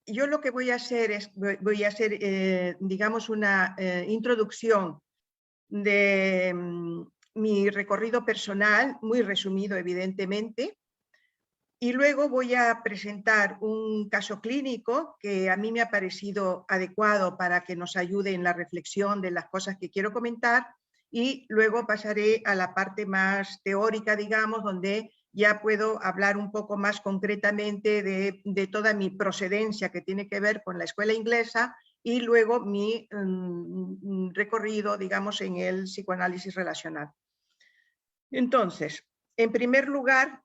yo lo que voy a hacer es, digamos, una introducción de mi recorrido personal, muy resumido evidentemente, y luego voy a presentar un caso clínico que a mí me ha parecido adecuado para que nos ayude en la reflexión de las cosas que quiero comentar, y luego pasaré a la parte más teórica, digamos, donde ya puedo hablar un poco más concretamente de toda mi procedencia que tiene que ver con la escuela inglesa y luego mi recorrido, digamos, en el psicoanálisis relacional. Entonces, en primer lugar,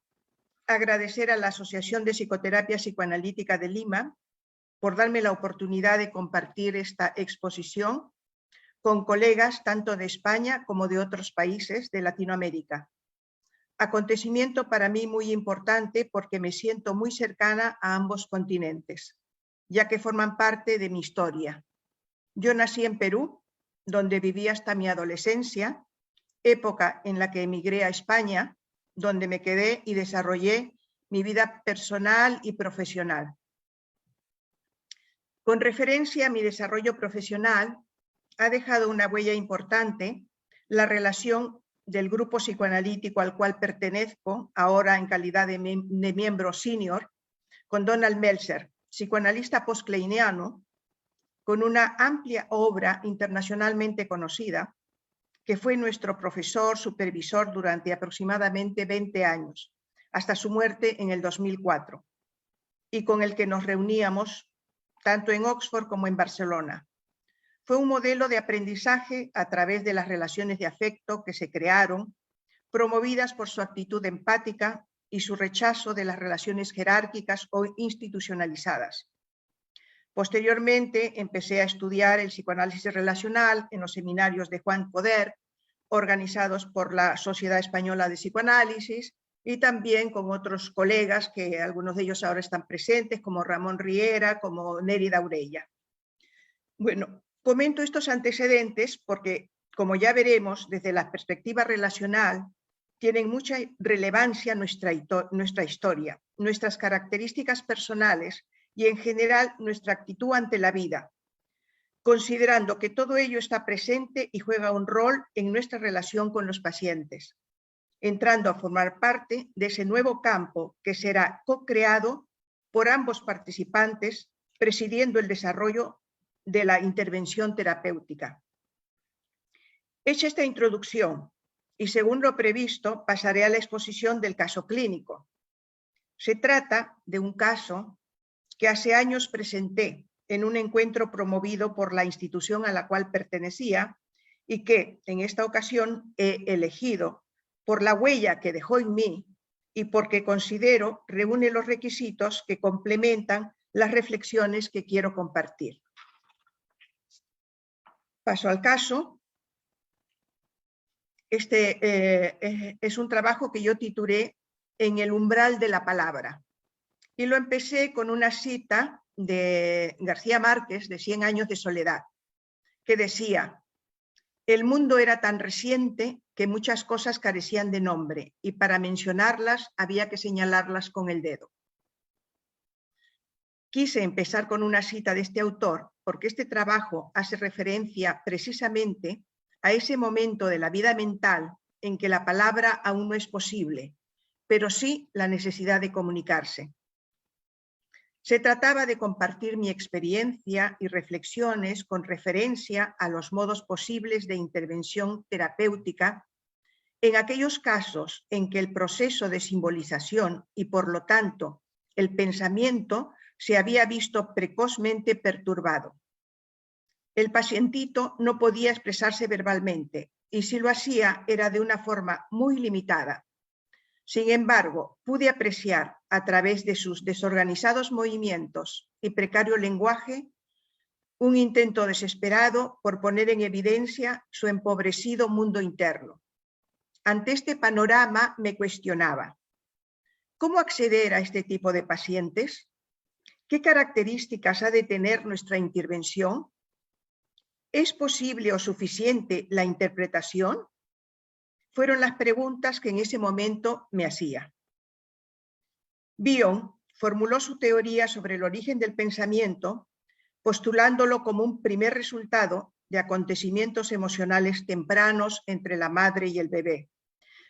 agradecer a la Asociación de Psicoterapia Psicoanalítica de Lima por darme la oportunidad de compartir esta exposición con colegas tanto de España como de otros países de Latinoamérica. Acontecimiento para mí muy importante porque me siento muy cercana a ambos continentes, ya que forman parte de mi historia. Yo nací en Perú, donde viví hasta mi adolescencia, época en la que emigré a España, donde me quedé y desarrollé mi vida personal y profesional. Con referencia a mi desarrollo profesional, ha dejado una huella importante la relación del grupo psicoanalítico al cual pertenezco, ahora en calidad de miembro senior, con Donald Meltzer, psicoanalista postkleiniano, con una amplia obra internacionalmente conocida, que fue nuestro profesor supervisor durante aproximadamente 20 años, hasta su muerte en el 2004, y con el que nos reuníamos tanto en Oxford como en Barcelona. Fue un modelo de aprendizaje a través de las relaciones de afecto que se crearon, promovidas por su actitud empática y su rechazo de las relaciones jerárquicas o institucionalizadas. Posteriormente empecé a estudiar el psicoanálisis relacional en los seminarios de Juan Poder, organizados por la Sociedad Española de Psicoanálisis, y también con otros colegas, que algunos de ellos ahora están presentes, como Ramón Riera, como Neri Daurella. Bueno, comento estos antecedentes porque, como ya veremos, desde la perspectiva relacional, tienen mucha relevancia nuestra historia, nuestras características personales y, en general, nuestra actitud ante la vida, considerando que todo ello está presente y juega un rol en nuestra relación con los pacientes, entrando a formar parte de ese nuevo campo que será co-creado por ambos participantes, presidiendo el desarrollo de la intervención terapéutica. Hecha esta introducción, y según lo previsto, pasaré a la exposición del caso clínico. Se trata de un caso que hace años presenté en un encuentro promovido por la institución a la cual pertenecía y que en esta ocasión he elegido por la huella que dejó en mí y porque considero reúne los requisitos que complementan las reflexiones que quiero compartir. Paso al caso. Este es un trabajo que yo titulé En el umbral de la palabra. Y lo empecé con una cita de García Márquez, de 100 años de soledad, que decía: el mundo era tan reciente que muchas cosas carecían de nombre y para mencionarlas había que señalarlas con el dedo. Quise empezar con una cita de este autor porque este trabajo hace referencia precisamente a ese momento de la vida mental en que la palabra aún no es posible, pero sí la necesidad de comunicarse. Se trataba de compartir mi experiencia y reflexiones con referencia a los modos posibles de intervención terapéutica en aquellos casos en que el proceso de simbolización y, por lo tanto, el pensamiento se había visto precozmente perturbado. El pacientito no podía expresarse verbalmente y si lo hacía era de una forma muy limitada. Sin embargo, pude apreciar a través de sus desorganizados movimientos y precario lenguaje un intento desesperado por poner en evidencia su empobrecido mundo interno. Ante este panorama me cuestionaba: ¿cómo acceder a este tipo de pacientes? ¿Qué características ha de tener nuestra intervención? ¿Es posible o suficiente la interpretación? Fueron las preguntas que en ese momento me hacía. Bion formuló su teoría sobre el origen del pensamiento, postulándolo como un primer resultado de acontecimientos emocionales tempranos entre la madre y el bebé,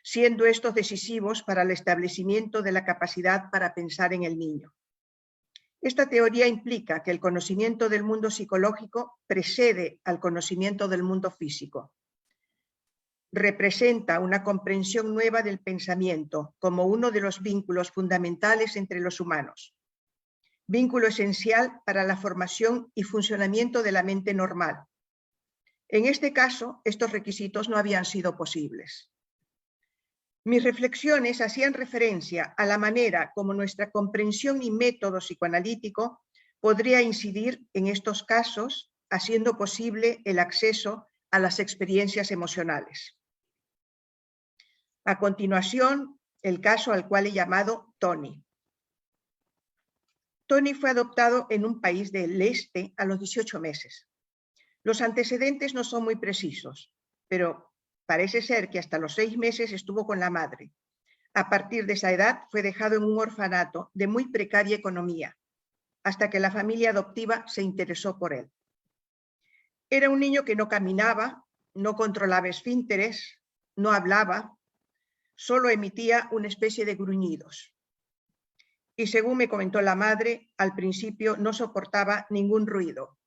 siendo estos decisivos para el establecimiento de la capacidad para pensar en el niño. Esta teoría implica que el conocimiento del mundo psicológico precede al conocimiento del mundo físico. Representa una comprensión nueva del pensamiento como uno de los vínculos fundamentales entre los humanos. Vínculo esencial para la formación y funcionamiento de la mente normal. En este caso, estos requisitos no habían sido posibles. Mis reflexiones hacían referencia a la manera como nuestra comprensión y método psicoanalítico podría incidir en estos casos, haciendo posible el acceso a las experiencias emocionales. A continuación, el caso al cual he llamado Tony. Tony fue adoptado en un país del este a los 18 meses. Los antecedentes no son muy precisos, pero parece ser que hasta los 6 meses estuvo con la madre. A partir de esa edad fue dejado en un orfanato de muy precaria economía, hasta que la familia adoptiva se interesó por él. Era un niño que no caminaba, no controlaba esfínteres, no hablaba, solo emitía una especie de gruñidos. Y según me comentó la madre, al principio no soportaba ningún ruido.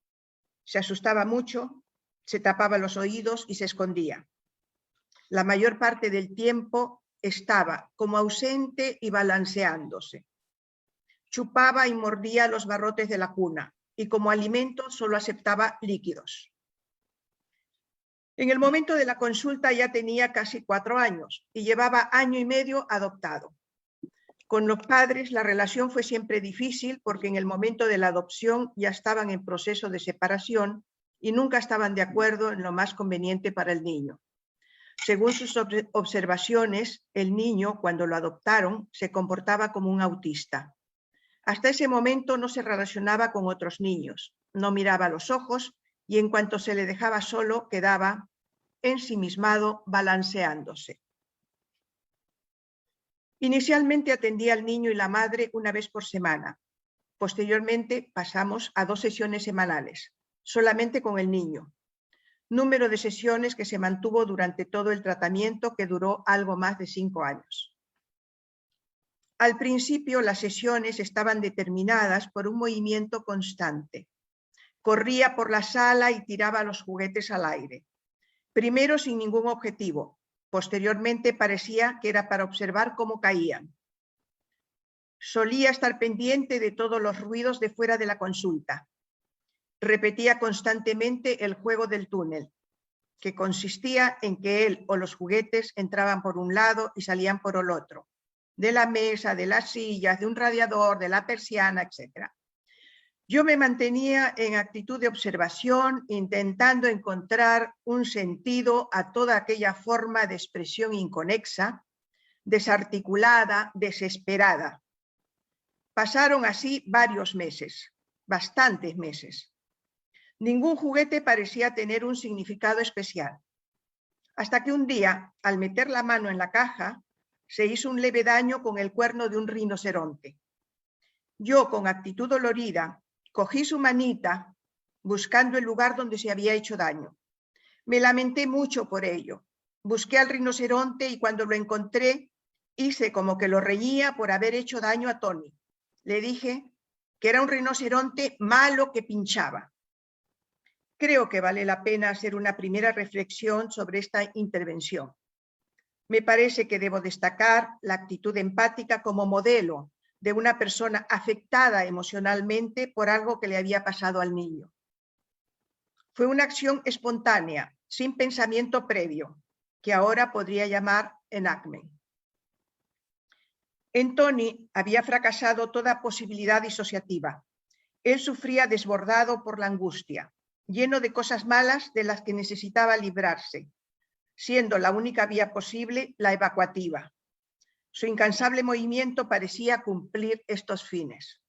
Se asustaba mucho, se tapaba los oídos y se escondía. La mayor parte del tiempo estaba como ausente y balanceándose. Chupaba y mordía los barrotes de la cuna y como alimento solo aceptaba líquidos. En el momento de la consulta ya tenía casi 4 años y llevaba 1 año y medio adoptado. Con los padres la relación fue siempre difícil porque en el momento de la adopción ya estaban en proceso de separación y nunca estaban de acuerdo en lo más conveniente para el niño. Según sus observaciones, el niño, cuando lo adoptaron, se comportaba como un autista. Hasta ese momento no se relacionaba con otros niños, no miraba a los ojos y en cuanto se le dejaba solo quedaba ensimismado balanceándose. Inicialmente atendía al niño y la madre una vez por semana. Posteriormente pasamos a 2 sesiones semanales, solamente con el niño. Número de sesiones que se mantuvo durante todo el tratamiento, que duró algo más de 5 años. Al principio las sesiones estaban determinadas por un movimiento constante. Corría por la sala y tiraba los juguetes al aire. Primero sin ningún objetivo. Posteriormente parecía que era para observar cómo caían. Solía estar pendiente de todos los ruidos de fuera de la consulta. Repetía constantemente el juego del túnel, que consistía en que él o los juguetes entraban por un lado y salían por el otro, de la mesa, de las sillas, de un radiador, de la persiana, etc. Yo me mantenía en actitud de observación, intentando encontrar un sentido a toda aquella forma de expresión inconexa, desarticulada, desesperada. Pasaron así varios meses, bastantes meses. Ningún juguete parecía tener un significado especial. Hasta que un día, al meter la mano en la caja, se hizo un leve daño con el cuerno de un rinoceronte. Yo, con actitud dolorida, cogí su manita buscando el lugar donde se había hecho daño. Me lamenté mucho por ello. Busqué al rinoceronte y cuando lo encontré, hice como que lo reñía por haber hecho daño a Tony. Le dije que era un rinoceronte malo que pinchaba. Creo que vale la pena hacer una primera reflexión sobre esta intervención. Me parece que debo destacar la actitud empática como modelo de una persona afectada emocionalmente por algo que le había pasado al niño. Fue una acción espontánea, sin pensamiento previo, que ahora podría llamar enactment. En Tony había fracasado toda posibilidad disociativa. Él sufría desbordado por la angustia, lleno de cosas malas de las que necesitaba librarse, siendo la única vía posible la evacuativa. Su incansable movimiento parecía cumplir estos fines.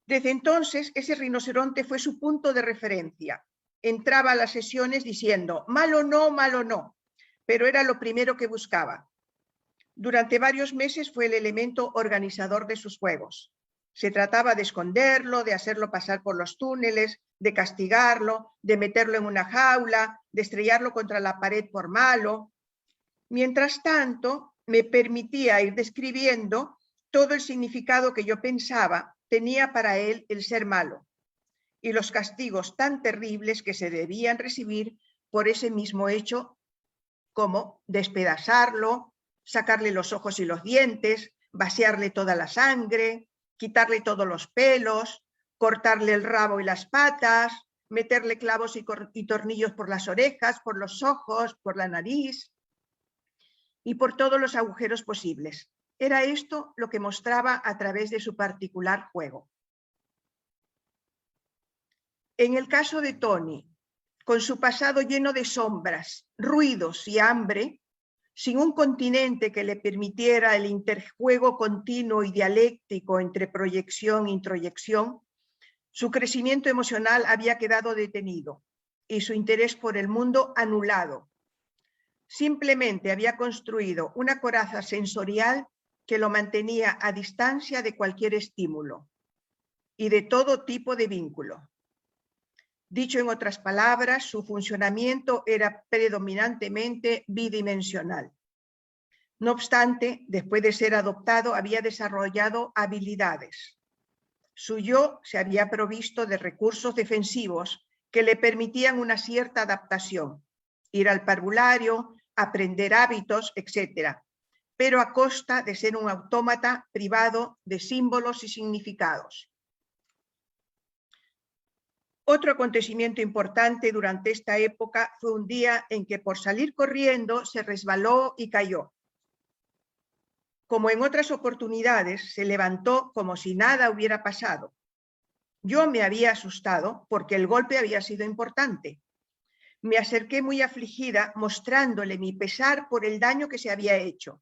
Desde entonces, ese rinoceronte fue su punto de referencia. Entraba a las sesiones diciendo, malo no, pero era lo primero que buscaba. Durante varios meses fue el elemento organizador de sus juegos. Se trataba de esconderlo, de hacerlo pasar por los túneles, de castigarlo, de meterlo en una jaula, de estrellarlo contra la pared por malo. Mientras tanto, me permitía ir describiendo todo el significado que yo pensaba tenía para él el ser malo y los castigos tan terribles que se debían recibir por ese mismo hecho, como despedazarlo, sacarle los ojos y los dientes, vaciarle toda la sangre, quitarle todos los pelos, cortarle el rabo y las patas, meterle clavos y tornillos por las orejas, por los ojos, por la nariz y por todos los agujeros posibles. Era esto lo que mostraba a través de su particular juego. En el caso de Tony, con su pasado lleno de sombras, ruidos y hambre, sin un continente que le permitiera el interjuego continuo y dialéctico entre proyección e introyección, su crecimiento emocional había quedado detenido y su interés por el mundo anulado. Simplemente había construido una coraza sensorial que lo mantenía a distancia de cualquier estímulo y de todo tipo de vínculo. Dicho en otras palabras, su funcionamiento era predominantemente bidimensional. No obstante, después de ser adoptado, había desarrollado habilidades. Su yo se había provisto de recursos defensivos que le permitían una cierta adaptación, ir al parvulario, aprender hábitos, etc., pero a costa de ser un autómata privado de símbolos y significados. Otro acontecimiento importante durante esta época fue un día en que por salir corriendo se resbaló y cayó. Como en otras oportunidades, se levantó como si nada hubiera pasado. Yo me había asustado porque el golpe había sido importante. Me acerqué muy afligida, mostrándole mi pesar por el daño que se había hecho.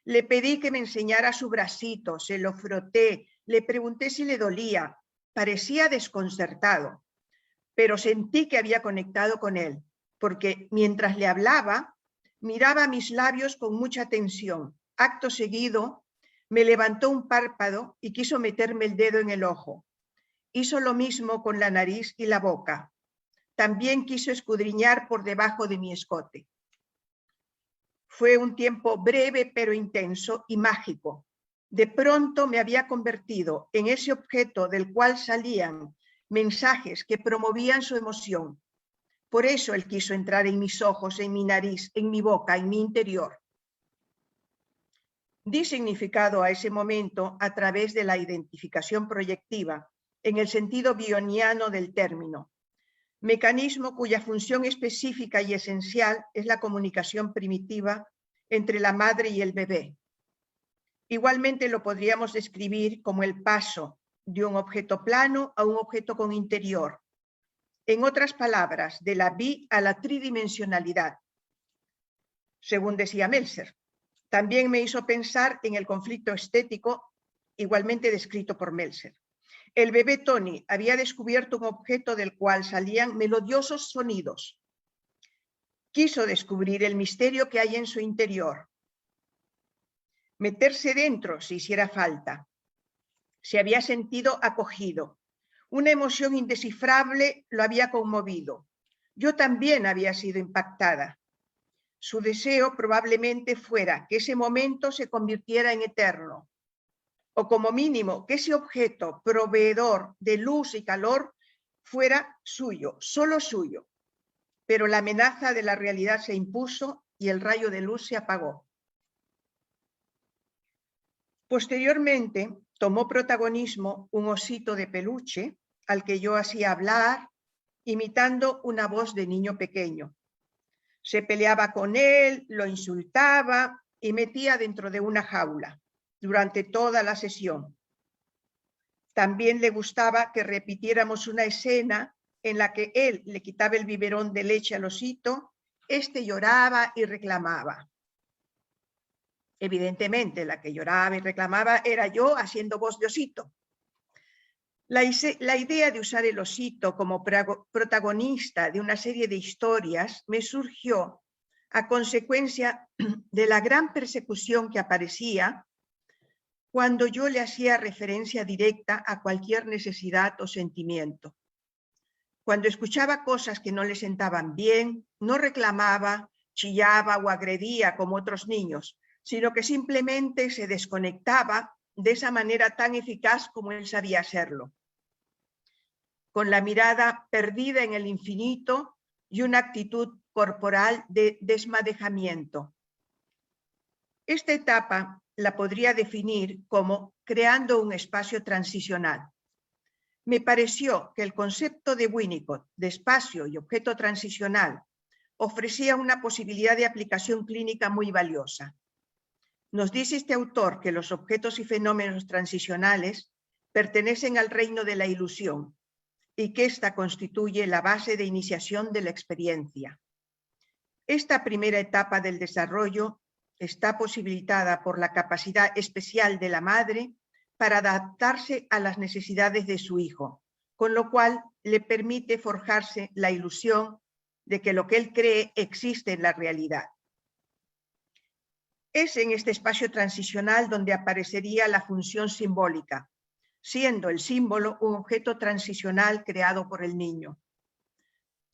Le pedí que me enseñara su bracito, se lo froté, le pregunté si le dolía. Parecía desconcertado, pero sentí que había conectado con él, porque mientras le hablaba, miraba mis labios con mucha tensión. Acto seguido, me levantó un párpado y quiso meterme el dedo en el ojo. Hizo lo mismo con la nariz y la boca. También quiso escudriñar por debajo de mi escote. Fue un tiempo breve pero intenso y mágico. De pronto me había convertido en ese objeto del cual salían mensajes que promovían su emoción. Por eso él quiso entrar en mis ojos, en mi nariz, en mi boca, en mi interior. Di significado a ese momento a través de la identificación proyectiva, en el sentido bioniano del término, mecanismo cuya función específica y esencial es la comunicación primitiva entre la madre y el bebé. Igualmente lo podríamos describir como el paso de un objeto plano a un objeto con interior. En otras palabras, de la a la tridimensionalidad, según decía Meltzer. También me hizo pensar en el conflicto estético, igualmente descrito por Meltzer. El bebé Tony había descubierto un objeto del cual salían melodiosos sonidos. Quiso descubrir el misterio que hay en su interior. Meterse dentro si hiciera falta. Se había sentido acogido. Una emoción indescifrable lo había conmovido. Yo también había sido impactada. Su deseo probablemente fuera que ese momento se convirtiera en eterno, o como mínimo que ese objeto proveedor de luz y calor fuera suyo, solo suyo. Pero la amenaza de la realidad se impuso y el rayo de luz se apagó. Posteriormente, tomó protagonismo un osito de peluche al que yo hacía hablar, imitando una voz de niño pequeño. Se peleaba con él, lo insultaba y metía dentro de una jaula durante toda la sesión. También le gustaba que repitiéramos una escena en la que él le quitaba el biberón de leche al osito, este lloraba y reclamaba. Evidentemente, la que lloraba y reclamaba era yo haciendo voz de osito. La idea de usar el osito como protagonista de una serie de historias me surgió a consecuencia de la gran persecución que aparecía cuando yo le hacía referencia directa a cualquier necesidad o sentimiento. Cuando escuchaba cosas que no le sentaban bien, no reclamaba, chillaba o agredía como otros niños, sino que simplemente se desconectaba de esa manera tan eficaz como él sabía hacerlo, con la mirada perdida en el infinito y una actitud corporal de desmadejamiento. Esta etapa la podría definir como creando un espacio transicional. Me pareció que el concepto de Winnicott de espacio y objeto transicional ofrecía una posibilidad de aplicación clínica muy valiosa. Nos dice este autor que los objetos y fenómenos transicionales pertenecen al reino de la ilusión y que ésta constituye la base de iniciación de la experiencia. Esta primera etapa del desarrollo está posibilitada por la capacidad especial de la madre para adaptarse a las necesidades de su hijo, con lo cual le permite forjarse la ilusión de que lo que él cree existe en la realidad. Es en este espacio transicional donde aparecería la función simbólica, siendo el símbolo un objeto transicional creado por el niño.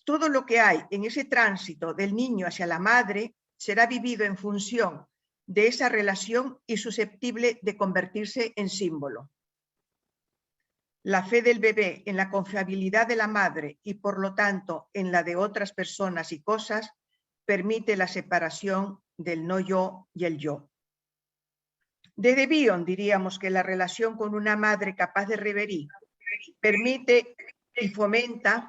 Todo lo que hay en ese tránsito del niño hacia la madre será vivido en función de esa relación y susceptible de convertirse en símbolo. La fe del bebé en la confiabilidad de la madre y por lo tanto en la de otras personas y cosas permite la separación del no yo y el yo. Desde Bion diríamos que la relación con una madre capaz de reverie permite y fomenta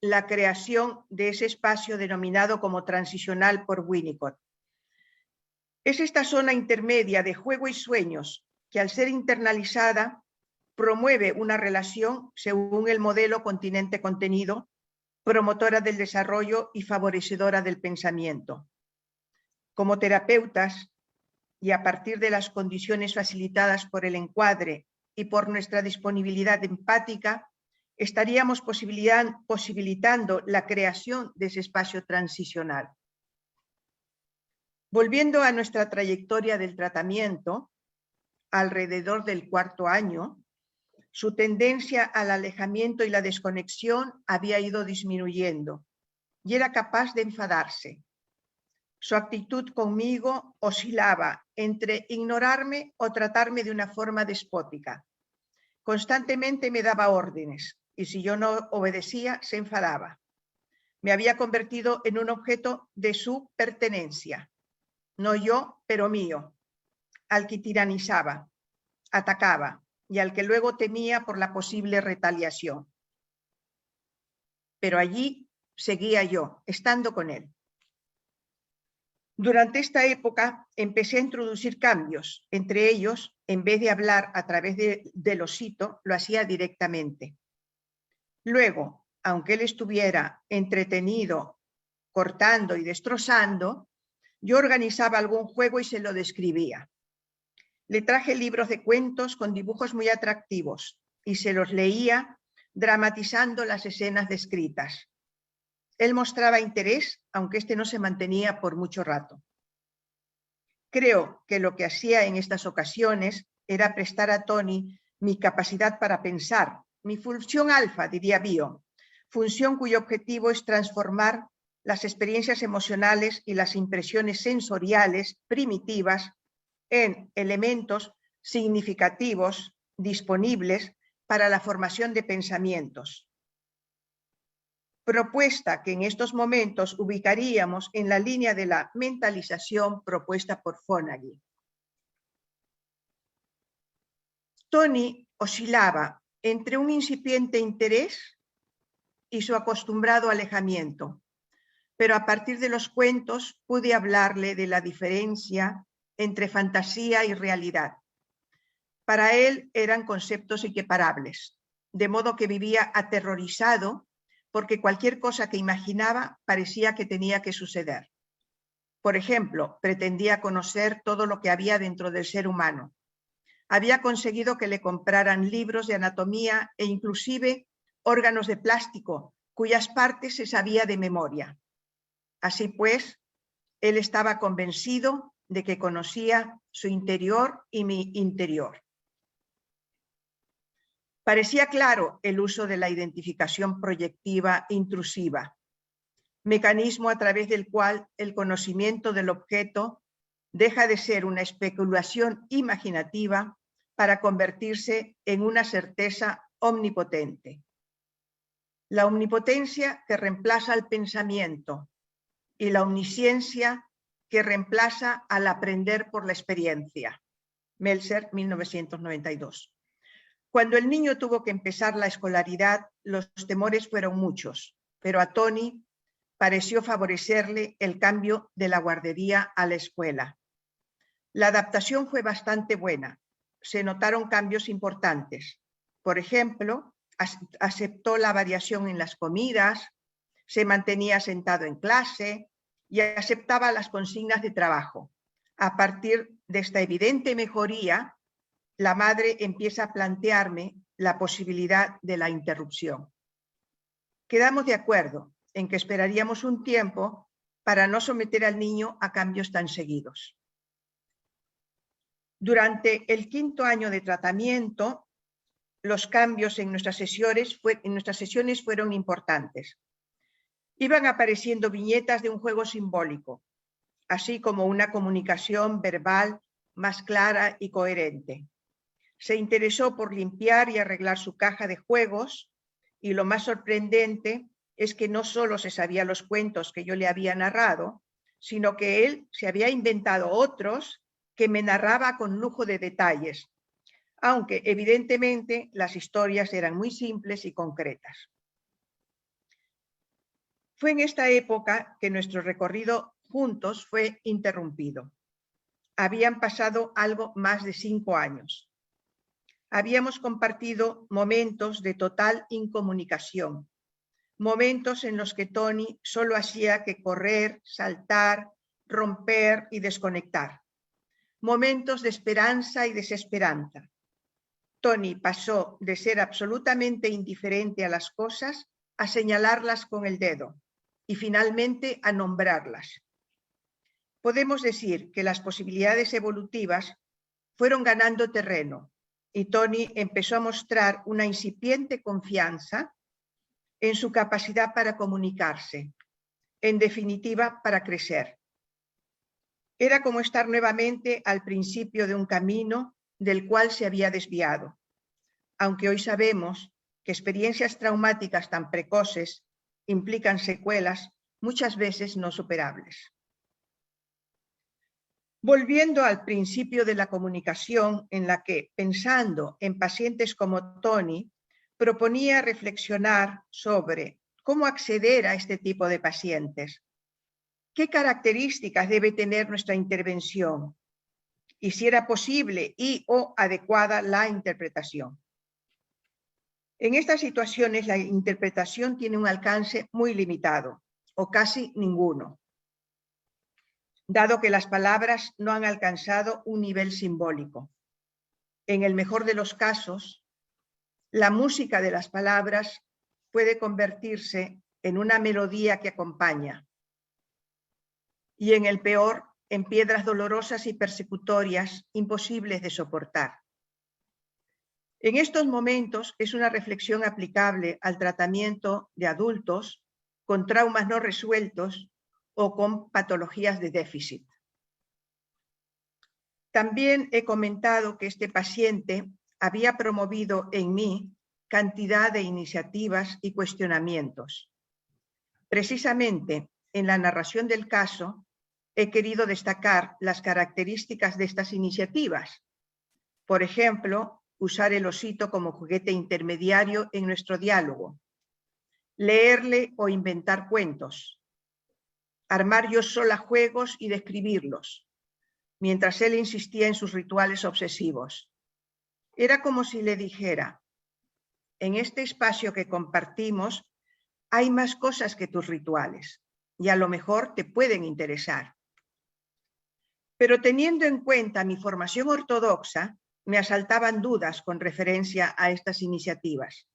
la creación de ese espacio denominado como transicional por Winnicott. Es esta zona intermedia de juego y sueños que al ser internalizada promueve una relación según el modelo continente-contenido, promotora del desarrollo y favorecedora del pensamiento. Como terapeutas, y a partir de las condiciones facilitadas por el encuadre y por nuestra disponibilidad empática, estaríamos posibilitando la creación de ese espacio transicional. Volviendo a nuestra trayectoria del tratamiento, alrededor del 4º año, su tendencia al alejamiento y la desconexión había ido disminuyendo y era capaz de enfadarse. Su actitud conmigo oscilaba entre ignorarme o tratarme de una forma despótica. Constantemente me daba órdenes y si yo no obedecía, se enfadaba. Me había convertido en un objeto de su pertenencia, no yo, pero mío, al que tiranizaba, atacaba y al que luego temía por la posible retaliación. Pero allí seguía yo, estando con él. Durante esta época empecé a introducir cambios, entre ellos, en vez de hablar a través del osito, lo hacía directamente. Luego, aunque él estuviera entretenido, cortando y destrozando, yo organizaba algún juego y se lo describía. Le traje libros de cuentos con dibujos muy atractivos y se los leía dramatizando las escenas descritas. Él mostraba interés, aunque este no se mantenía por mucho rato. Creo que lo que hacía en estas ocasiones era prestar a Tony mi capacidad para pensar, mi función alfa, diría Bion, función cuyo objetivo es transformar las experiencias emocionales y las impresiones sensoriales primitivas en elementos significativos disponibles para la formación de pensamientos. Propuesta que en estos momentos ubicaríamos en la línea de la mentalización propuesta por Fonagy. Tony oscilaba entre un incipiente interés y su acostumbrado alejamiento, pero a partir de los cuentos pude hablarle de la diferencia entre fantasía y realidad. Para él eran conceptos equiparables, de modo que vivía aterrorizado porque cualquier cosa que imaginaba parecía que tenía que suceder. Por ejemplo, pretendía conocer todo lo que había dentro del ser humano. Había conseguido que le compraran libros de anatomía e inclusive órganos de plástico cuyas partes se sabía de memoria. Así pues, él estaba convencido de que conocía su interior y mi interior. Parecía claro el uso de la identificación proyectiva intrusiva, mecanismo a través del cual el conocimiento del objeto deja de ser una especulación imaginativa para convertirse en una certeza omnipotente. La omnipotencia que reemplaza al pensamiento y la omnisciencia que reemplaza al aprender por la experiencia. Meltzer, 1992. Cuando el niño tuvo que empezar la escolaridad, los temores fueron muchos, pero a Tony pareció favorecerle el cambio de la guardería a la escuela. La adaptación fue bastante buena. Se notaron cambios importantes. Por ejemplo, aceptó la variación en las comidas, se mantenía sentado en clase y aceptaba las consignas de trabajo. A partir de esta evidente mejoría, la madre empieza a plantearme la posibilidad de la interrupción. Quedamos de acuerdo en que esperaríamos un tiempo para no someter al niño a cambios tan seguidos. Durante el 5º año de tratamiento, los cambios en nuestras sesiones fueron importantes. Iban apareciendo viñetas de un juego simbólico, así como una comunicación verbal más clara y coherente. Se interesó por limpiar y arreglar su caja de juegos, y lo más sorprendente es que no solo se sabía los cuentos que yo le había narrado, sino que él se había inventado otros que me narraba con lujo de detalles, aunque evidentemente las historias eran muy simples y concretas. Fue en esta época que nuestro recorrido juntos fue interrumpido. Habían pasado algo más de 5 años. Habíamos compartido momentos de total incomunicación, momentos en los que Tony solo hacía que correr, saltar, romper y desconectar. Momentos de esperanza y desesperanza. Tony pasó de ser absolutamente indiferente a las cosas a señalarlas con el dedo y finalmente a nombrarlas. Podemos decir que las posibilidades evolutivas fueron ganando terreno y Tony empezó a mostrar una incipiente confianza en su capacidad para comunicarse, en definitiva, para crecer. Era como estar nuevamente al principio de un camino del cual se había desviado, aunque hoy sabemos que experiencias traumáticas tan precoces implican secuelas muchas veces no superables. Volviendo al principio de la comunicación, en la que, pensando en pacientes como Tony, proponía reflexionar sobre cómo acceder a este tipo de pacientes, qué características debe tener nuestra intervención y si era posible o adecuada la interpretación. En estas situaciones la interpretación tiene un alcance muy limitado o casi ninguno, dado que las palabras no han alcanzado un nivel simbólico. En el mejor de los casos, la música de las palabras puede convertirse en una melodía que acompaña, y en el peor, en piedras dolorosas y persecutorias imposibles de soportar. En estos momentos es una reflexión aplicable al tratamiento de adultos con traumas no resueltos o con patologías de déficit. También he comentado que este paciente había promovido en mí cantidad de iniciativas y cuestionamientos. Precisamente en la narración del caso he querido destacar las características de estas iniciativas. Por ejemplo, usar el osito como juguete intermediario en nuestro diálogo, leerle o inventar cuentos, armar yo sola juegos y describirlos, mientras él insistía en sus rituales obsesivos. Era como si le dijera: en este espacio que compartimos hay más cosas que tus rituales y a lo mejor te pueden interesar. Pero teniendo en cuenta mi formación ortodoxa, me asaltaban dudas con referencia a estas iniciativas.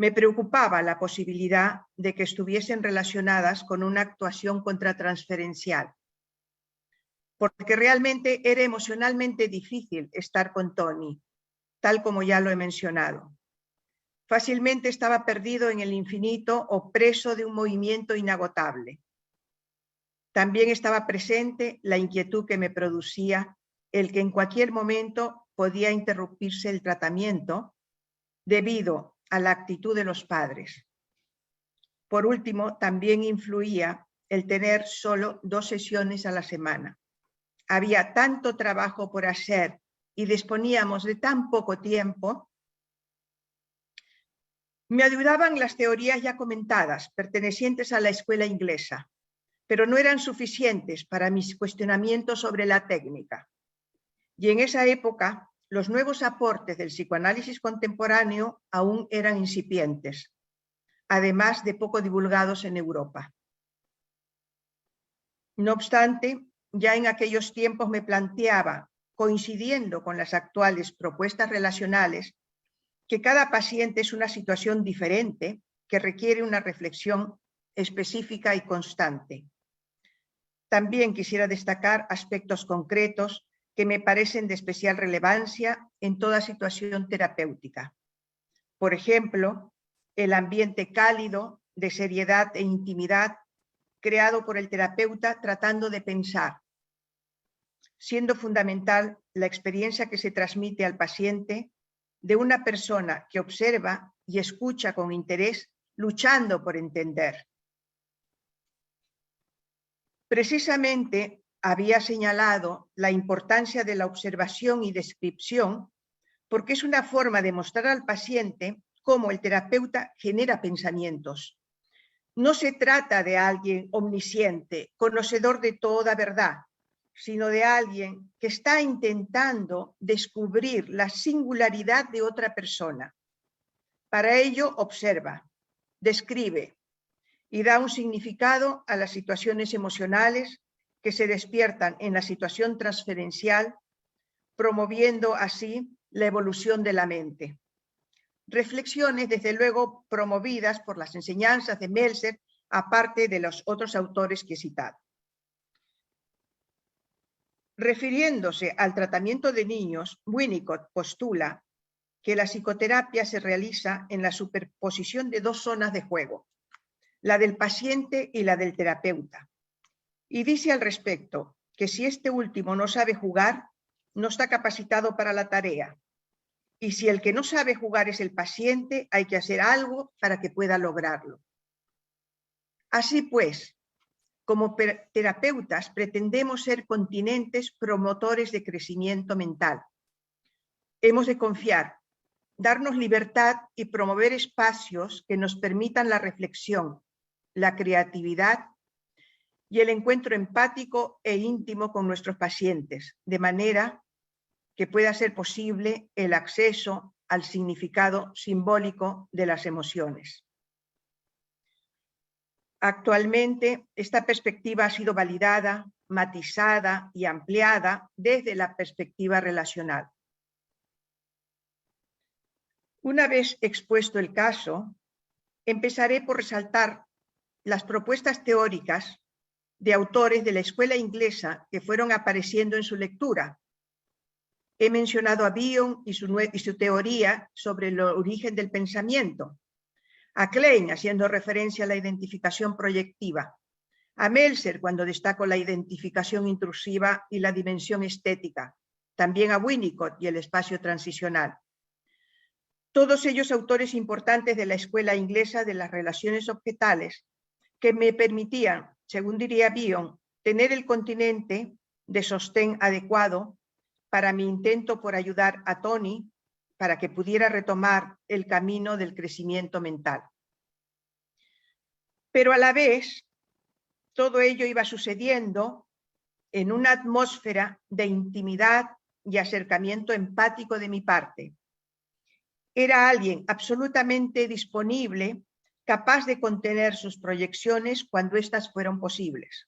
Me preocupaba la posibilidad de que estuviesen relacionadas con una actuación contratransferencial, porque realmente era emocionalmente difícil estar con Tony, tal como ya lo he mencionado. Fácilmente estaba perdido en el infinito o preso de un movimiento inagotable. También estaba presente la inquietud que me producía el que en cualquier momento podía interrumpirse el tratamiento debido a la actitud de los padres. Por último, también influía el tener solo 2 sesiones a la semana. Había tanto trabajo por hacer y disponíamos de tan poco tiempo. Me ayudaban las teorías ya comentadas, pertenecientes a la escuela inglesa, pero no eran suficientes para mis cuestionamientos sobre la técnica. Y en esa época, los nuevos aportes del psicoanálisis contemporáneo aún eran incipientes, además de poco divulgados en Europa. No obstante, ya en aquellos tiempos me planteaba, coincidiendo con las actuales propuestas relacionales, que cada paciente es una situación diferente que requiere una reflexión específica y constante. También quisiera destacar aspectos concretos que me parecen de especial relevancia en toda situación terapéutica. Por ejemplo, el ambiente cálido de seriedad e intimidad creado por el terapeuta tratando de pensar, siendo fundamental la experiencia que se transmite al paciente de una persona que observa y escucha con interés, luchando por entender. Precisamente había señalado la importancia de la observación y descripción porque es una forma de mostrar al paciente cómo el terapeuta genera pensamientos. No se trata de alguien omnisciente, conocedor de toda verdad, sino de alguien que está intentando descubrir la singularidad de otra persona. Para ello observa, describe y da un significado a las situaciones emocionales que se despiertan en la situación transferencial, promoviendo así la evolución de la mente. Reflexiones, desde luego, promovidas por las enseñanzas de Meltzer, aparte de los otros autores que he citado. Refiriéndose al tratamiento de niños, Winnicott postula que la psicoterapia se realiza en la superposición de 2 zonas de juego, la del paciente y la del terapeuta. Y dice al respecto que si este último no sabe jugar, no está capacitado para la tarea. Y si el que no sabe jugar es el paciente, hay que hacer algo para que pueda lograrlo. Así pues, como terapeutas pretendemos ser continentes promotores de crecimiento mental. Hemos de confiar, darnos libertad y promover espacios que nos permitan la reflexión, la creatividad y el encuentro empático e íntimo con nuestros pacientes, de manera que pueda ser posible el acceso al significado simbólico de las emociones. Actualmente, esta perspectiva ha sido validada, matizada y ampliada desde la perspectiva relacional. Una vez expuesto el caso, empezaré por resaltar las propuestas teóricas de autores de la escuela inglesa que fueron apareciendo en su lectura. He mencionado a Bion y su teoría sobre el origen del pensamiento, a Klein haciendo referencia a la identificación proyectiva, a Meltzer cuando destaco la identificación intrusiva y la dimensión estética, también a Winnicott y el espacio transicional. Todos ellos autores importantes de la escuela inglesa de las relaciones objetales que me permitían, según diría Bion, tener el continente de sostén adecuado para mi intento por ayudar a Tony para que pudiera retomar el camino del crecimiento mental. Pero a la vez, todo ello iba sucediendo en una atmósfera de intimidad y acercamiento empático de mi parte. Era alguien absolutamente disponible, capaz de contener sus proyecciones cuando éstas fueron posibles.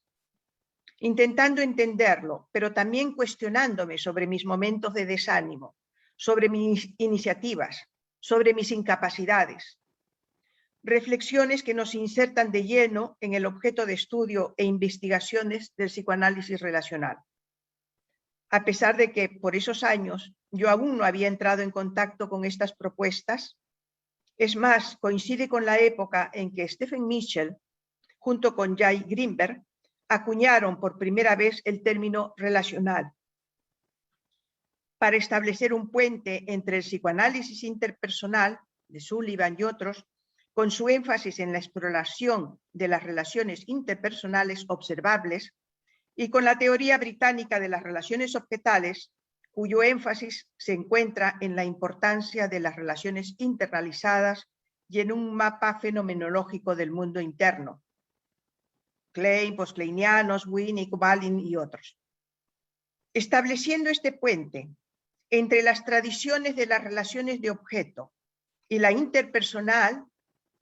Intentando entenderlo, pero también cuestionándome sobre mis momentos de desánimo, sobre mis iniciativas, sobre mis incapacidades. reflexiones que nos insertan de lleno en el objeto de estudio e investigaciones del psicoanálisis relacional. A pesar de que por esos años yo aún no había entrado en contacto con estas propuestas, es más, coincide con la época en que Stephen Mitchell, junto con Jay Greenberg, acuñaron por primera vez el término relacional para establecer un puente entre el psicoanálisis interpersonal de Sullivan y otros, con su énfasis en la exploración de las relaciones interpersonales observables, y con la teoría británica de las relaciones objetales, cuyo énfasis se encuentra en la importancia de las relaciones internalizadas y en un mapa fenomenológico del mundo interno. Klein, postkleinianos, Winnicott, Balin y otros. Estableciendo este puente entre las tradiciones de las relaciones de objeto y la interpersonal,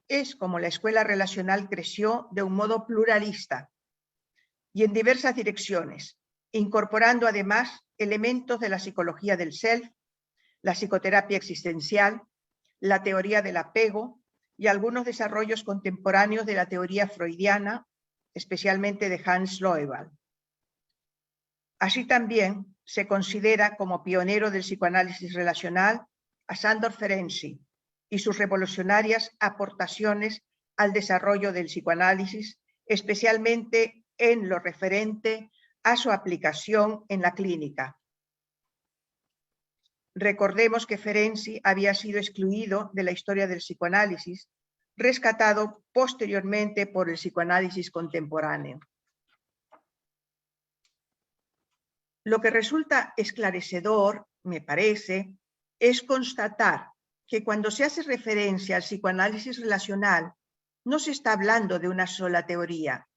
es como la escuela relacional creció de un modo pluralista y en diversas direcciones, incorporando además elementos de la psicología del self, la psicoterapia existencial, la teoría del apego y algunos desarrollos contemporáneos de la teoría freudiana, especialmente de Hans Loewald. Así también se considera como pionero del psicoanálisis relacional a Sándor Ferenczi y sus revolucionarias aportaciones al desarrollo del psicoanálisis, especialmente en lo referente a su aplicación en la clínica. Recordemos que Ferenczi había sido excluido de la historia del psicoanálisis, rescatado posteriormente por el psicoanálisis contemporáneo. Lo que resulta esclarecedor, me parece, es constatar que cuando se hace referencia al psicoanálisis relacional, no se está hablando de una sola teoría,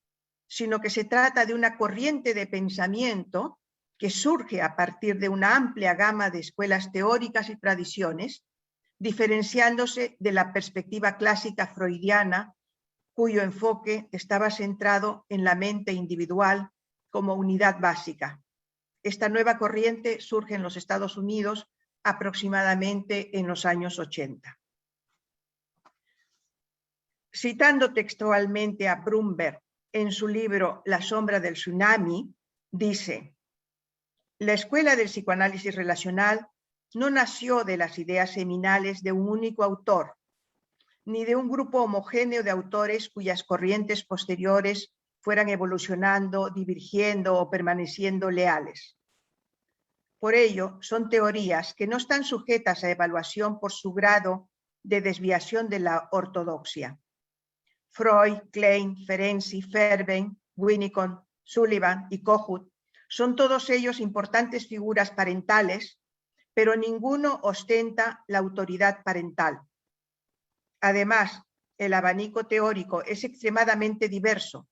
sino que se trata de una corriente de pensamiento que surge a partir de una amplia gama de escuelas teóricas y tradiciones, diferenciándose de la perspectiva clásica freudiana, cuyo enfoque estaba centrado en la mente individual como unidad básica. Esta nueva corriente surge en los Estados Unidos aproximadamente en los años 80. Citando textualmente a Brumberg en su libro La sombra del tsunami, dice: la escuela del psicoanálisis relacional no nació de las ideas seminales de un único autor, ni de un grupo homogéneo de autores cuyas corrientes posteriores fueran evolucionando, divergiendo o permaneciendo leales. Por ello, son teorías que no están sujetas a evaluación por su grado de desviación de la ortodoxia. Freud, Klein, Ferenczi, Verben, Winnicott, Sullivan y Kohut son todos ellos importantes figuras parentales, pero ninguno ostenta la autoridad parental. Además, el abanico teórico es extremadamente diverso,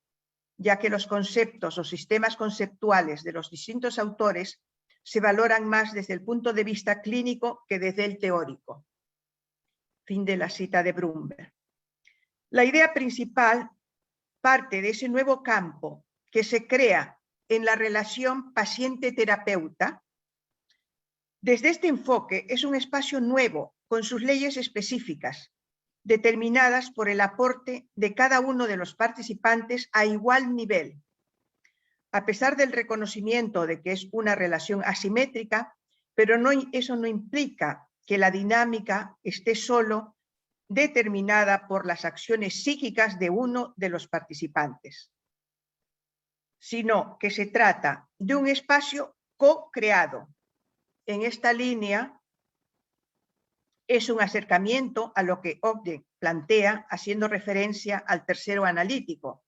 ya que los conceptos o sistemas conceptuales de los distintos autores se valoran más desde el punto de vista clínico que desde el teórico. Fin de la cita de Brumberg. La idea principal parte de ese nuevo campo que se crea en la relación paciente-terapeuta. Desde este enfoque es un espacio nuevo con sus leyes específicas, determinadas por el aporte de cada uno de los participantes a igual nivel. A pesar del reconocimiento de que es una relación asimétrica, pero eso no implica que la dinámica esté solo determinada por las acciones psíquicas de uno de los participantes, sino que se trata de un espacio co-creado. En esta línea es un acercamiento a lo que Ogden plantea haciendo referencia al tercero analítico,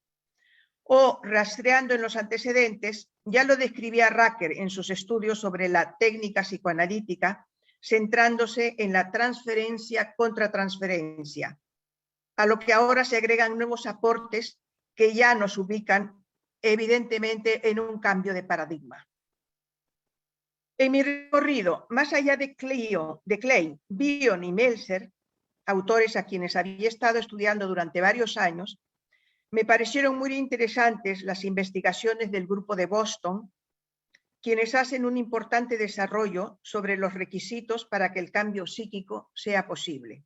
o rastreando en los antecedentes, ya lo describía Racker en sus estudios sobre la técnica psicoanalítica, centrándose en la transferencia contra transferencia, a lo que ahora se agregan nuevos aportes que ya nos ubican evidentemente en un cambio de paradigma. En mi recorrido, más allá de Klein, Bion y Meltzer, autores a quienes había estado estudiando durante varios años, me parecieron muy interesantes las investigaciones del grupo de Boston, quienes hacen un importante desarrollo sobre los requisitos para que el cambio psíquico sea posible.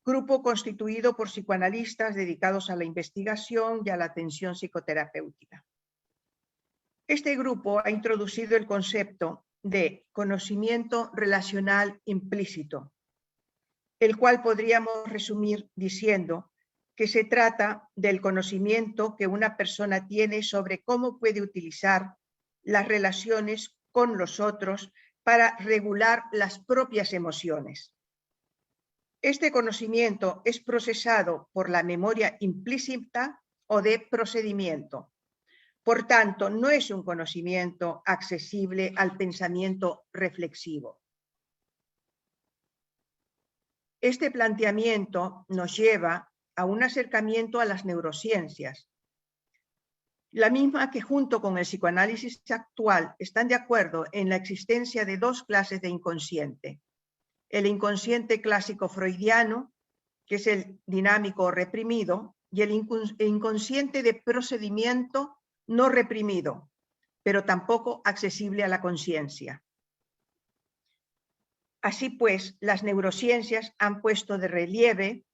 grupo constituido por psicoanalistas dedicados a la investigación y a la atención psicoterapéutica. Este grupo ha introducido el concepto de conocimiento relacional implícito, el cual podríamos resumir diciendo que se trata del conocimiento que una persona tiene sobre cómo puede utilizar las relaciones con los otros para regular las propias emociones. Este conocimiento es procesado por la memoria implícita o de procedimiento. Por tanto, no es un conocimiento accesible al pensamiento reflexivo. Este planteamiento nos lleva a un acercamiento a las neurociencias, la misma que junto con el psicoanálisis actual están de acuerdo en la existencia de dos clases de inconsciente. El inconsciente clásico freudiano, que es el dinámico reprimido, y el inconsciente de procedimiento no reprimido, pero tampoco accesible a la conciencia. Así pues, las neurociencias han puesto de relieve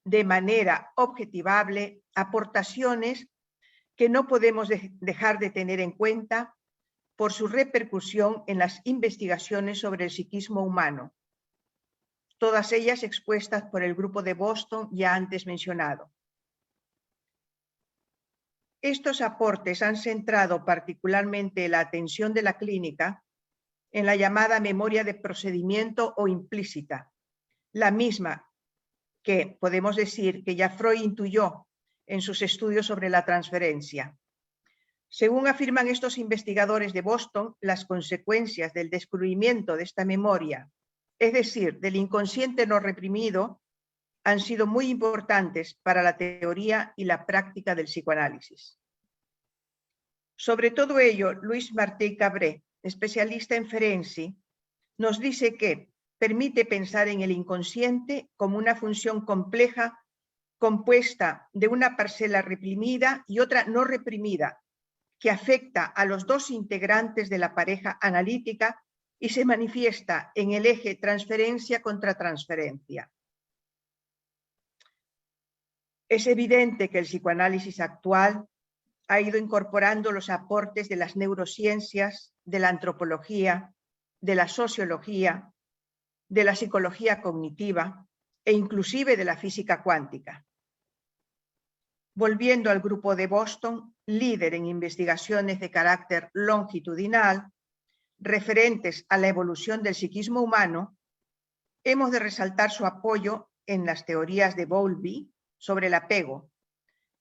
de manera objetivable aportaciones que no podemos dejar de tener en cuenta por su repercusión en las investigaciones sobre el psiquismo humano, todas ellas expuestas por el grupo de Boston ya antes mencionado. Estos aportes han centrado particularmente la atención de la clínica en la llamada memoria de procedimiento o implícita, la misma que podemos decir que ya Freud intuyó en sus estudios sobre la transferencia. Según afirman estos investigadores de Boston, las consecuencias del descubrimiento de esta memoria, es decir, del inconsciente no reprimido, han sido muy importantes para la teoría y la práctica del psicoanálisis. Sobre todo ello, Luis Martí Cabré, especialista en Ferenczi, nos dice que permite pensar en el inconsciente como una función compleja compuesta de una parcela reprimida y otra no reprimida, que afecta a los dos integrantes de la pareja analítica y se manifiesta en el eje transferencia contra transferencia. Es evidente que el psicoanálisis actual ha ido incorporando los aportes de las neurociencias, de la antropología, de la sociología, de la psicología cognitiva e inclusive de la física cuántica. Volviendo al grupo de Boston, líder en investigaciones de carácter longitudinal, referentes a la evolución del psiquismo humano, hemos de resaltar su apoyo en las teorías de Bowlby sobre el apego,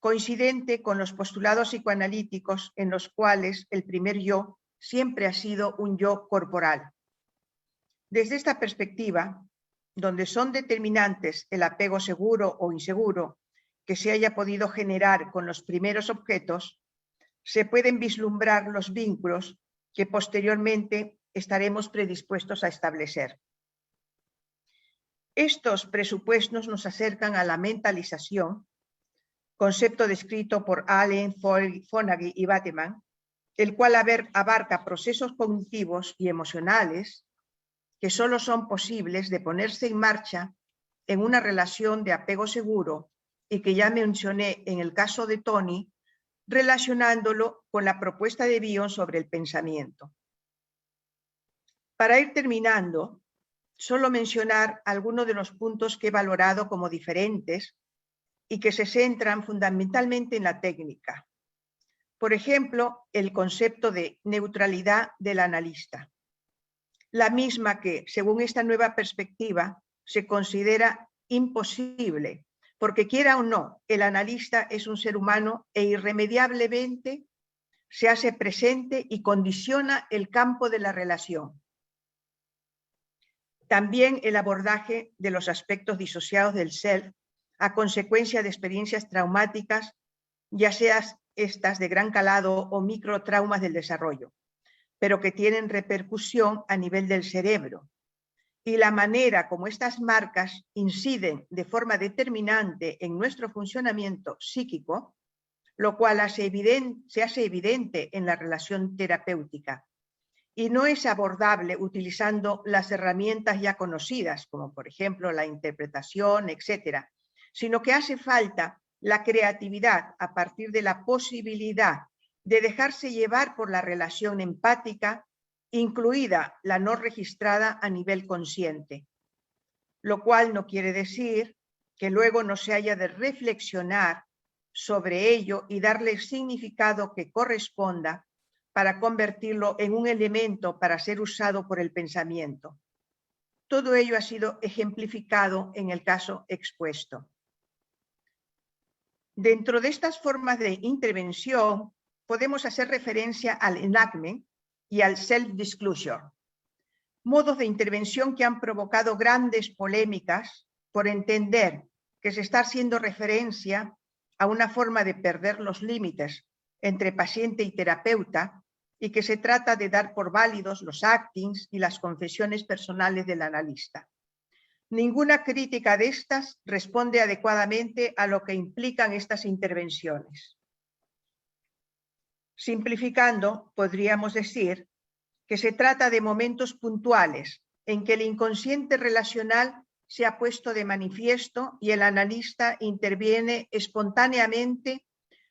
coincidente con los postulados psicoanalíticos en los cuales el primer yo siempre ha sido un yo corporal. Desde esta perspectiva, donde son determinantes el apego seguro o inseguro que se haya podido generar con los primeros objetos, se pueden vislumbrar los vínculos que posteriormente estaremos predispuestos a establecer. Estos presupuestos nos acercan a la mentalización, concepto descrito por Allen, Fonagy y Bateman, el cual abarca procesos cognitivos y emocionales que solo son posibles de ponerse en marcha en una relación de apego seguro y que ya mencioné en el caso de Tony, relacionándolo con la propuesta de Bion sobre el pensamiento. Para ir terminando, solo mencionar algunos de los puntos que he valorado como diferentes y que se centran fundamentalmente en la técnica. Por ejemplo, el concepto de neutralidad del analista, la misma que, según esta nueva perspectiva, se considera imposible, porque quiera o no, el analista es un ser humano e irremediablemente se hace presente y condiciona el campo de la relación. También el abordaje de los aspectos disociados del self a consecuencia de experiencias traumáticas, ya sean estas de gran calado o microtraumas del desarrollo, pero que tienen repercusión a nivel del cerebro. Y la manera como estas marcas inciden de forma determinante en nuestro funcionamiento psíquico, lo cual se hace evidente en la relación terapéutica y no es abordable utilizando las herramientas ya conocidas, como por ejemplo la interpretación, etcétera, sino que hace falta la creatividad a partir de la posibilidad de dejarse llevar por la relación empática, incluida la no registrada a nivel consciente, lo cual no quiere decir que luego no se haya de reflexionar sobre ello y darle el significado que corresponda para convertirlo en un elemento para ser usado por el pensamiento. Todo ello ha sido ejemplificado en el caso expuesto. Dentro de estas formas de intervención, podemos hacer referencia al enactment y al self-disclosure, modos de intervención que han provocado grandes polémicas por entender que se está haciendo referencia a una forma de perder los límites entre paciente y terapeuta y que se trata de dar por válidos los actings y las confesiones personales del analista. Ninguna crítica de estas responde adecuadamente a lo que implican estas intervenciones. Simplificando, podríamos decir que se trata de momentos puntuales en que el inconsciente relacional se ha puesto de manifiesto y el analista interviene espontáneamente,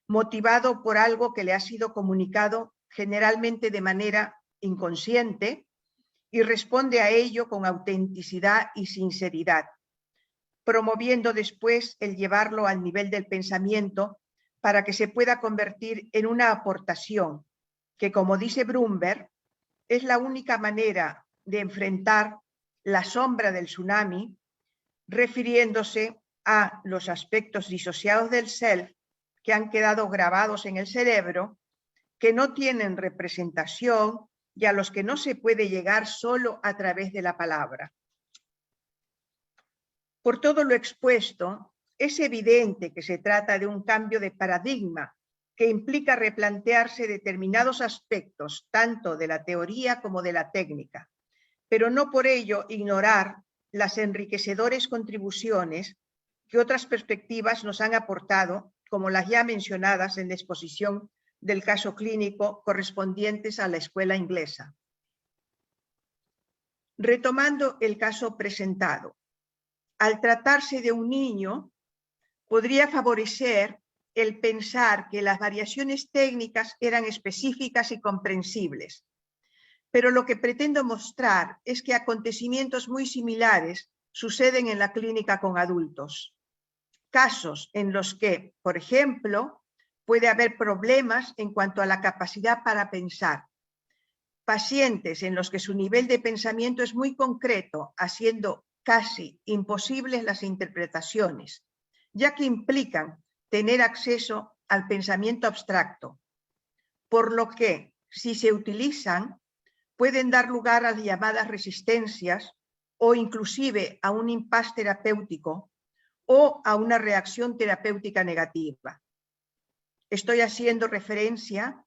motivado por algo que le ha sido comunicado generalmente de manera inconsciente, y responde a ello con autenticidad y sinceridad, promoviendo después el llevarlo al nivel del pensamiento para que se pueda convertir en una aportación que, como dice Brumberg, es la única manera de enfrentar la sombra del tsunami, refiriéndose a los aspectos disociados del self que han quedado grabados en el cerebro, que no tienen representación y a los que no se puede llegar solo a través de la palabra. Por todo lo expuesto, es evidente que se trata de un cambio de paradigma que implica replantearse determinados aspectos, tanto de la teoría como de la técnica, pero no por ello ignorar las enriquecedoras contribuciones que otras perspectivas nos han aportado, como las ya mencionadas en la exposición del caso clínico correspondientes a la escuela inglesa. Retomando el caso presentado, al tratarse de un niño, podría favorecer el pensar que las variaciones técnicas eran específicas y comprensibles, pero lo que pretendo mostrar es que acontecimientos muy similares suceden en la clínica con adultos. Casos en los que, por ejemplo, puede haber problemas en cuanto a la capacidad para pensar. Pacientes en los que su nivel de pensamiento es muy concreto, haciendo casi imposibles las interpretaciones, ya que implican tener acceso al pensamiento abstracto, por lo que, si se utilizan, pueden dar lugar a las llamadas resistencias o inclusive a un impasse terapéutico o a una reacción terapéutica negativa. Estoy haciendo referencia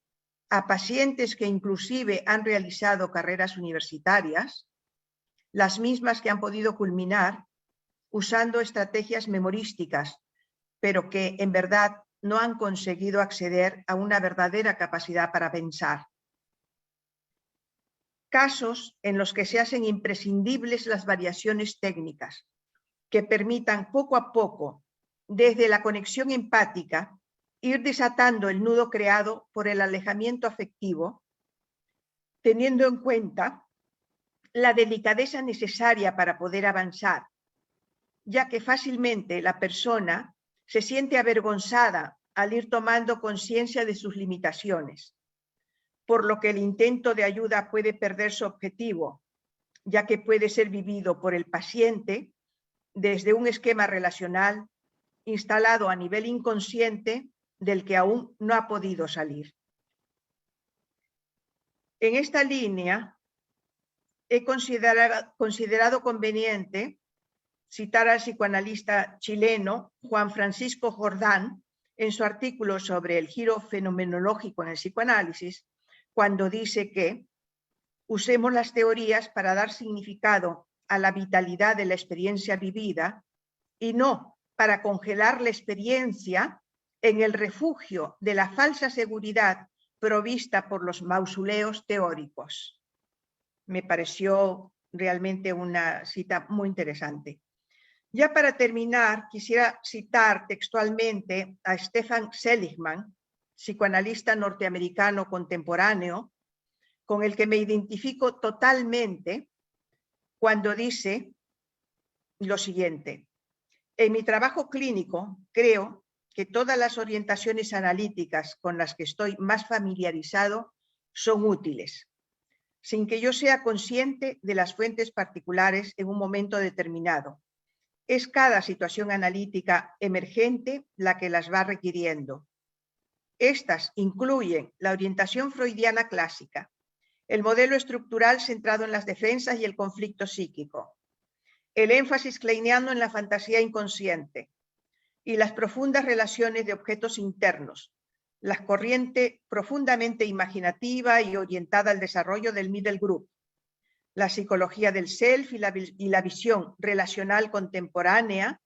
a pacientes que inclusive han realizado carreras universitarias, las mismas que han podido culminar usando estrategias memorísticas, pero que en verdad no han conseguido acceder a una verdadera capacidad para pensar. Casos en los que se hacen imprescindibles las variaciones técnicas, que permitan poco a poco, desde la conexión empática, ir desatando el nudo creado por el alejamiento afectivo, teniendo en cuenta la delicadeza necesaria para poder avanzar, ya que fácilmente la persona se siente avergonzada al ir tomando conciencia de sus limitaciones, por lo que el intento de ayuda puede perder su objetivo, ya que puede ser vivido por el paciente desde un esquema relacional instalado a nivel inconsciente del que aún no ha podido salir. En esta línea, he considerado conveniente citar al psicoanalista chileno Juan Francisco Jordán en su artículo sobre el giro fenomenológico en el psicoanálisis, cuando dice que usemos las teorías para dar significado a la vitalidad de la experiencia vivida y no para congelar la experiencia en el refugio de la falsa seguridad provista por los mausoleos teóricos. Me pareció realmente una cita muy interesante. Ya para terminar, quisiera citar textualmente a Stefan Seligman, psicoanalista norteamericano contemporáneo, con el que me identifico totalmente cuando dice lo siguiente: en mi trabajo clínico creo que todas las orientaciones analíticas con las que estoy más familiarizado son útiles, sin que yo sea consciente de las fuentes particulares en un momento determinado. Es cada situación analítica emergente la que las va requiriendo. Estas incluyen la orientación freudiana clásica, el modelo estructural centrado en las defensas y el conflicto psíquico, el énfasis kleiniano en la fantasía inconsciente y las profundas relaciones de objetos internos, la corriente profundamente imaginativa y orientada al desarrollo del middle group, la psicología del self y la visión relacional contemporánea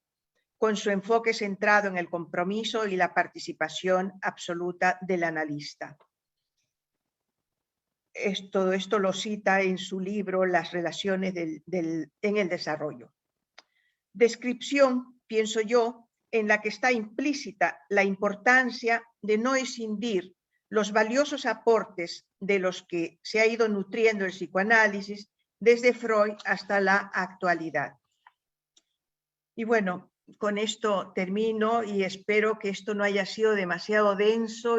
con su enfoque centrado en el compromiso y la participación absoluta del analista. Todo esto lo cita en su libro Las relaciones en el desarrollo. Descripción, pienso yo, en la que está implícita la importancia de no escindir los valiosos aportes de los que se ha ido nutriendo el psicoanálisis desde Freud hasta la actualidad. Y bueno, con esto termino y espero que esto no haya sido demasiado denso.